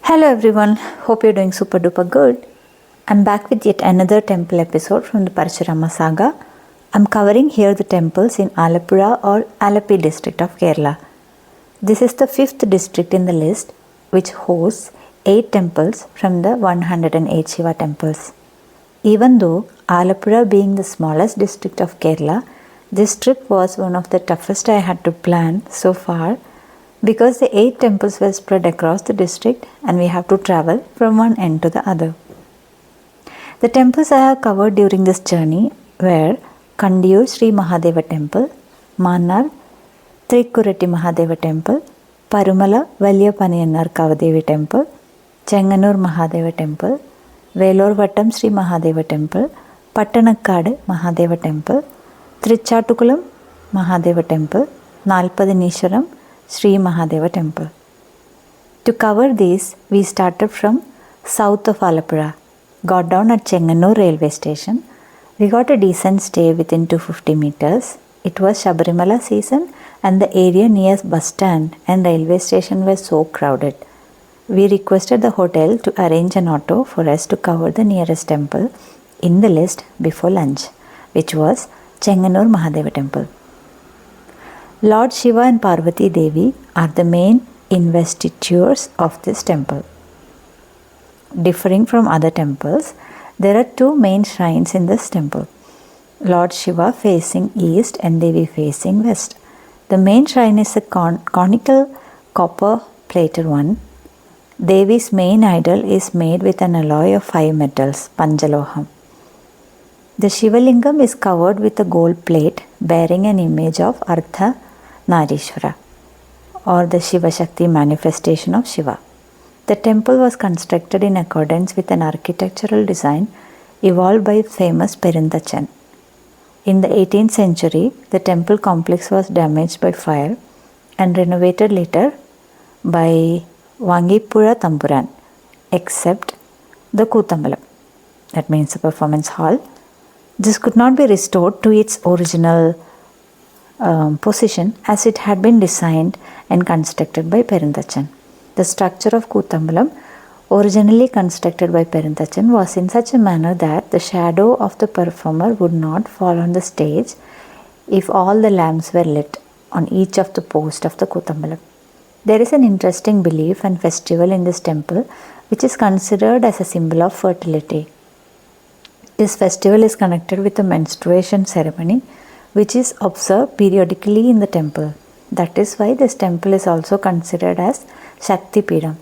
Hello everyone, hope you're doing super duper good. I'm back with yet another temple episode from the Parashurama saga. I'm covering here the temples in Alleppey or Alleppey district of Kerala. This is the fifth district in the list, which hosts 8 temples from the 108 Shiva temples. Even though Alleppey being the smallest district of Kerala, this trip was one of the toughest I had to plan so far, because the 8 temples were spread across the district and we have to travel from one end to the other. The temples I have covered during this journey were Kandiyoor Sri Mahadeva Temple, Panayannar, Thrikkuratti Mahadeva Temple, Parumala Valiya Panayannar Kavadevi Temple, Chengannur Mahadeva Temple, Velorvattom Sri Mahadeva Temple, Pattanakkadu Mahadeva Temple, Thrichattukulam Mahadeva Temple, Nalpathenneeswaram Sri Mahadeva Temple. To cover these, we started from south of Alleppey, got down at Chengannur railway station. We got a decent stay within 250 meters. It was Shabarimala season and the area near bus stand and railway station were so crowded. We requested the hotel to arrange an auto for us to cover the nearest temple in the list before lunch, which was Chengannur Mahadeva Temple. Lord Shiva and Parvati Devi are the main investitures of this temple. Differing from other temples, there are 2 main shrines in this temple. Lord Shiva facing east and Devi facing west. The main shrine is a conical copper plated one. Devi's main idol is made with an alloy of 5 metals, Panchaloham. The Shiva Lingam is covered with a gold plate bearing an image of Artha Narishwara, or the Shiva Shakti manifestation of Shiva. The temple was constructed in accordance with an architectural design evolved by famous Perinthachen. In the 18th century, the temple complex was damaged by fire and renovated later by Vangipura Tamburan, except the Kootambalam, that means the performance hall. This could not be restored to its original position as it had been designed and constructed by Perinthachen. The structure of Kootambalam, originally constructed by Perinthachen, was in such a manner that the shadow of the performer would not fall on the stage if all the lamps were lit on each of the posts of the Kootambalam. There is an interesting belief and festival in this temple which is considered as a symbol of fertility. This festival is connected with the menstruation ceremony, which is observed periodically in the temple. That is why this temple is also considered as Shakti Peedam.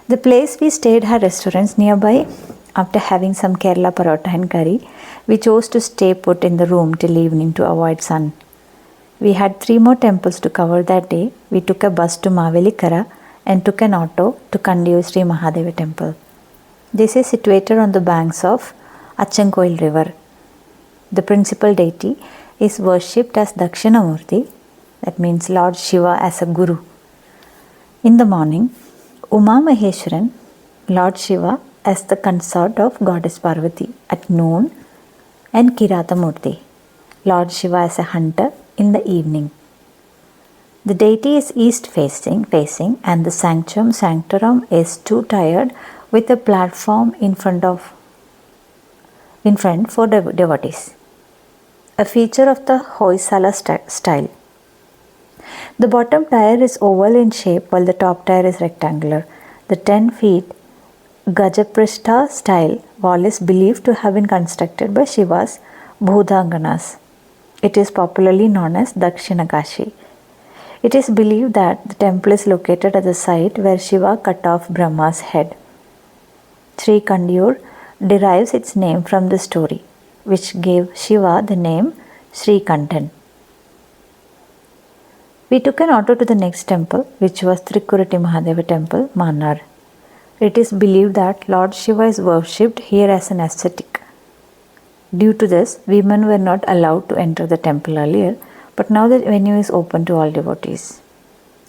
The place we stayed had restaurants nearby. After having some Kerala parota and curry, we chose to stay put in the room till evening to avoid sun. We had 3 more temples to cover that day. We took a bus to Mavelikara and took an auto to Kandiyoor Sri Mahadeva Temple. This is situated on the banks of Achankoil river. The principal deity is worshipped as Dakshinamurti, that means Lord Shiva as a Guru. In the morning, Uma Maheshwaran, Lord Shiva as the consort of Goddess Parvati at noon, and Kiratamurti, Lord Shiva as a hunter in the evening. The deity is east facing and the sanctorum is 2-tiered with a platform in front for devotees, a feature of the Hoysala style. The bottom tier is oval in shape while the top tier is rectangular. The 10 feet Gajaprishta style wall is believed to have been constructed by Shiva's Bhudanganas. It is popularly known as Dakshinakashi. It is believed that the temple is located at the site where Shiva cut off Brahma's head. Sri Kandiyoor derives its name from the story, which gave Shiva the name Sri Kantan. We took an auto to the next temple, which was Thrikkuratti Mahadeva Temple, Panayannar. It is believed that Lord Shiva is worshipped here as an ascetic. Due to this, women were not allowed to enter the temple earlier, but now the venue is open to all devotees.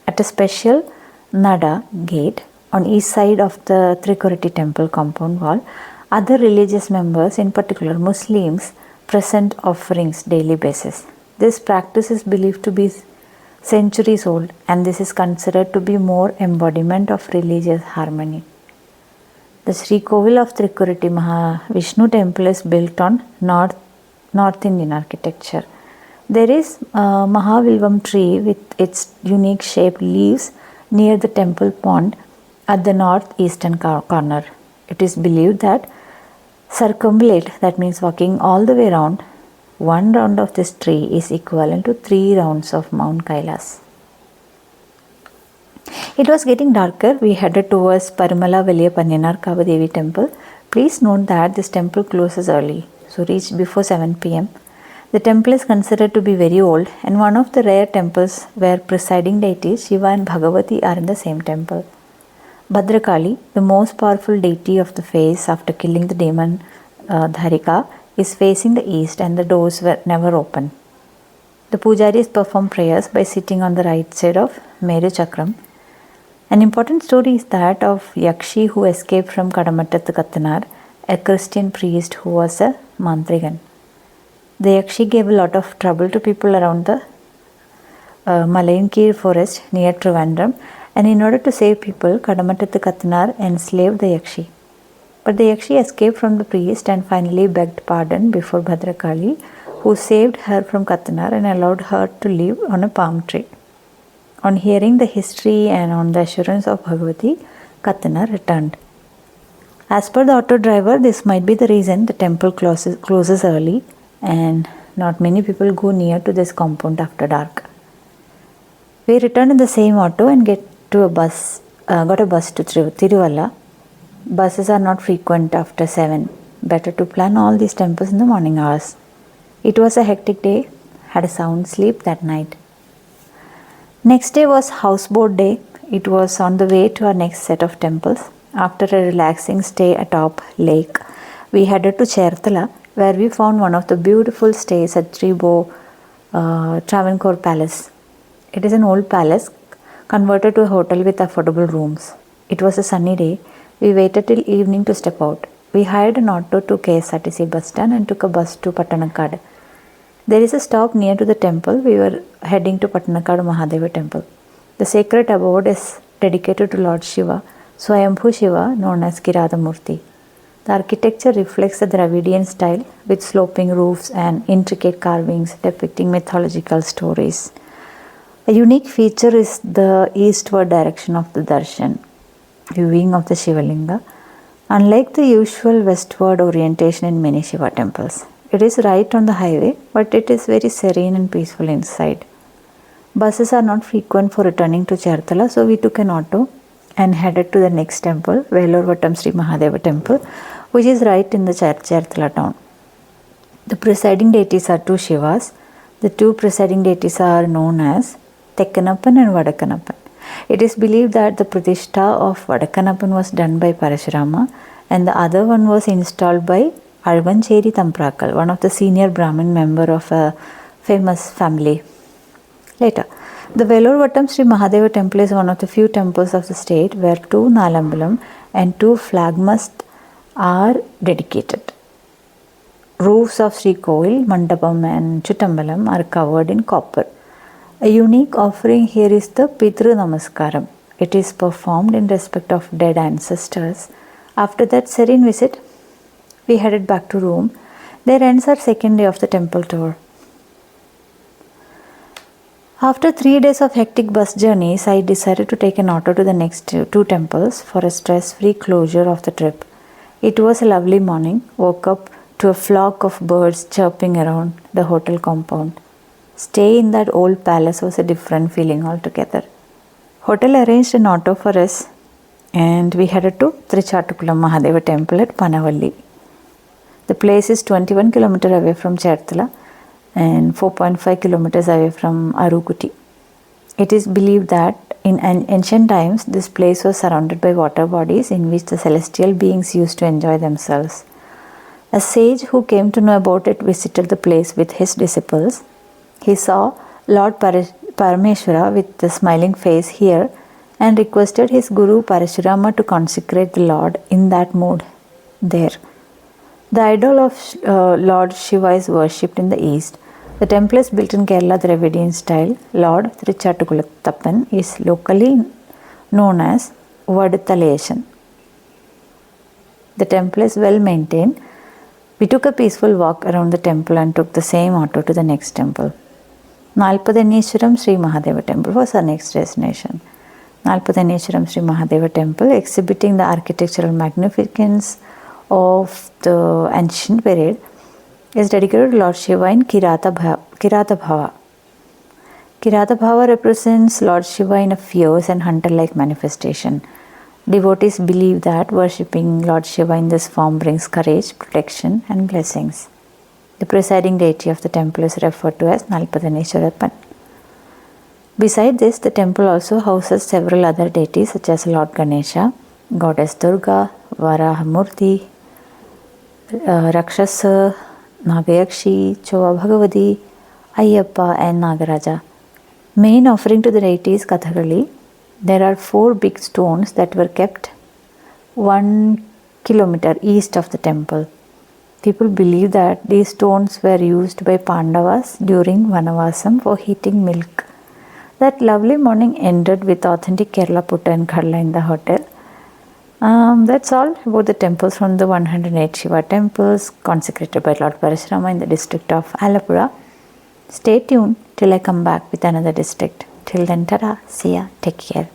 At a special Nada gate on east side of the Thrikkuratti temple compound wall, other religious members, in particular Muslims, present offerings daily basis. This practice is believed to be centuries old, and this is considered to be more embodiment of religious harmony. The Sri Kovil of Thrikkuratti Vishnu temple is built on North Indian architecture. There is a Mahavilvam tree with its unique shaped leaves near the temple pond at the northeastern corner. It is believed that circumambulate, that means walking all the way around, one round of this tree is equivalent to 3 rounds of Mount Kailas. It was getting darker. We headed towards Parimala Veliya Panayannar Kavu temple. Please note that this temple closes early, so reach before 7 pm. The temple is considered to be very old and one of the rare temples where presiding deities Shiva and Bhagavati are in the same temple. Bhadrakali, the most powerful deity of the face after killing the demon Dharika, is facing the east and the doors were never open. The pujaris perform prayers by sitting on the right side of Meru Chakram. An important story is that of Yakshi who escaped from Kadamattathukathanar, a Christian priest who was a Mantrigan. The Yakshi gave a lot of trouble to people around the Malayankir forest near Trivandrum, and in order to save people, Kadamattathukathanar enslaved the Yakshi. But the Yakshi escaped from the priest and finally begged pardon before Bhadrakali, who saved her from Kathanar and allowed her to live on a palm tree. On hearing the history and on the assurance of Bhagavati, Kathanar returned. As per the auto driver, this might be the reason the temple closes early and not many people go near to this compound after dark. We returned in the same auto and got a bus to Tiruvalla. Buses are not frequent after 7. Better to plan all these temples in the morning hours. It was a hectic day, had a sound sleep that night. Next day was houseboat day. It was on the way to our next set of temples. After a relaxing stay atop lake, we headed to Cherthala, where we found one of the beautiful stays at Tribo Travancore Palace. It is an old palace converted to a hotel with affordable rooms. It was a sunny day. We waited till evening to step out. We hired an auto to KSRTC bus stand and took a bus to Pattanakkadu. There is a stop near to the temple. We were heading to Pattanakkadu Mahadeva Temple. The sacred abode is dedicated to Lord Shiva, Swayambhu Shiva, known as Kiradamurti. The architecture reflects the Dravidian style with sloping roofs and intricate carvings depicting mythological stories. A unique feature is the eastward direction of the darshan, viewing of the Shivalinga, unlike the usual westward orientation in many Shiva temples. It is right on the highway, but it is very serene and peaceful inside. Buses are not frequent for returning to Cherthala, so we took an auto and headed to the next temple, Velorvattom Sri Mahadeva Temple, which is right in the Cherthala town. The presiding deities are two Shivas. The two presiding deities are known as Tekkanappan and Vadakkanappan. It is believed that the Pratishtha of Vadakkanappan was done by Parashurama and the other one was installed by Alvancheri Tamprakal, one of the senior Brahmin member of a famous family. Later, the Velorvattom Sri Mahadeva Temple is one of the few temples of the state where 2 Nalambalam and 2 flagmasts are dedicated. Roofs of Sri Kovil, Mandapam and Chuttambalam are covered in copper. A unique offering here is the Pitru Namaskaram. It is performed in respect of dead ancestors. After that serene visit, we headed back to Rome. There ends our second day of the temple tour. After 3 days of hectic bus journeys, I decided to take an auto to the next 2 temples for a stress-free closure of the trip. It was a lovely morning. Woke up to a flock of birds chirping around the hotel compound. Stay in that old palace was a different feeling altogether. Hotel arranged an auto for us and we headed to Thrichattukulam Mahadeva Temple at Panavalli. The place is 21 km away from Cherthala and 4.5 kilometers away from Arukuti. It is believed that in ancient times this place was surrounded by water bodies in which the celestial beings used to enjoy themselves. A sage who came to know about it visited the place with his disciples. He saw Lord Parameshwara with a smiling face here and requested his guru Parashurama to consecrate the Lord in that mood there. The idol of Lord Shiva is worshipped in the east. The temple is built in Kerala Dravidian style. Lord Thrichattukulam is locally known as Vaduthaleshan. The temple is well maintained. We took a peaceful walk around the temple and took the same auto to the next temple. Nalpathenneeswaram Sri Mahadeva Temple was our next destination. Nalpathenneeswaram Sri Mahadeva Temple, exhibiting the architectural magnificence of the ancient period, is dedicated to Lord Shiva in Kirata Bhava. Kirata Bhava represents Lord Shiva in a fierce and hunter-like manifestation. Devotees believe that worshipping Lord Shiva in this form brings courage, protection and blessings. The presiding deity of the temple is referred to as Nalpathenneeswaram. Beside this, the temple also houses several other deities such as Lord Ganesha, Goddess Durga, Varahamurti, Rakshasa, Nagayakshi, Chova Bhagavati, Ayyappa and Nagaraja. Main offering to the deity is Kathakali. There are 4 big stones that were kept 1 kilometer east of the temple. People believe that these stones were used by Pandavas during Vanavasam for heating milk. That lovely morning ended with authentic Kerala putta and kadla in the hotel. That's all about the temples from the 108 Shiva temples consecrated by Lord Parashurama in the district of Alleppey. Stay tuned till I come back with another district. Till then, tada, see ya, take care.